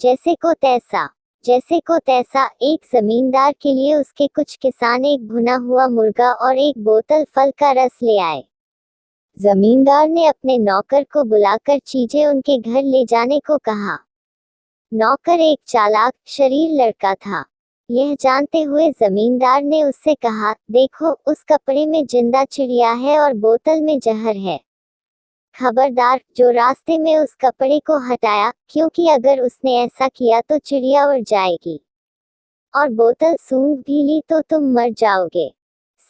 जैसे को तैसा। जैसे को तैसा, एक जमींदार के लिए उसके कुछ किसान एक भुना हुआ मुर्गा और एक बोतल फल का रस ले आए। जमींदार ने अपने नौकर को बुलाकर चीजें उनके घर ले जाने को कहा। नौकर एक चालाक शरीर लड़का था। यह जानते हुए जमींदार ने उससे कहा, देखो, उस कपड़े में जिंदा चिड़िया है और बोतल में जहर है। खबरदार, जो रास्ते में उस कपड़े को हटाया, क्योंकि अगर उसने ऐसा किया तो चिड़िया उड़ जाएगी और बोतल सूंघ भी ली तो तुम मर जाओगे।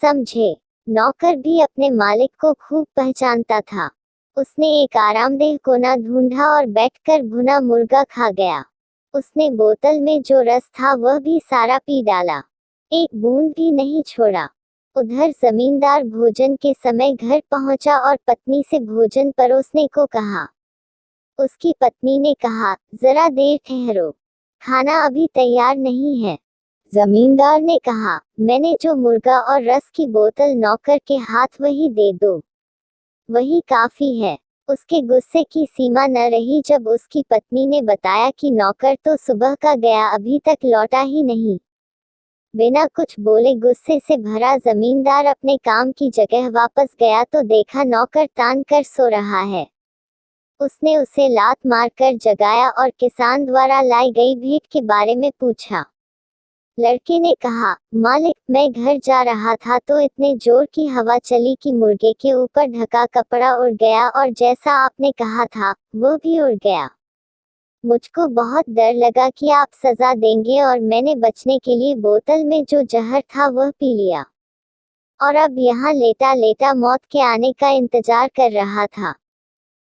समझे? नौकर भी अपने मालिक को खूब पहचानता था। उसने एक आरामदेह कोना ढूंढा और बैठकर भुना मुर्गा खा गया। उसने बोतल में जो रस था वह भी सारा पी डाला, एक बूंद भी नहीं छोड़ा। उधर जमींदार भोजन के समय घर पहुंचा और पत्नी से भोजन परोसने को कहा। उसकी पत्नी ने कहा, जरा देर ठहरो, खाना अभी तैयार नहीं है। जमींदार ने कहा, मैंने जो मुर्गा और रस की बोतल नौकर के हाथ वही दे दो, वही काफी है। उसके गुस्से की सीमा न रही जब उसकी पत्नी ने बताया कि नौकर तो सुबह का गया, अभी तक लौटा ही नहीं। बिना कुछ बोले गुस्से से भरा जमींदार अपने काम की जगह वापस गया तो देखा नौकर तान कर सो रहा है। उसने उसे लात मारकर जगाया और किसान द्वारा लाई गई भेंट के बारे में पूछा। लड़के ने कहा, मालिक, मैं घर जा रहा था तो इतने जोर की हवा चली कि मुर्गे के ऊपर ढका कपड़ा उड़ गया और जैसा आपने कहा था वो भी उड़ गया। मुझको बहुत डर लगा कि आप सजा देंगे और मैंने बचने के लिए बोतल में जो जहर था वह पी लिया और अब यहाँ लेटा लेटा मौत के आने का इंतजार कर रहा था।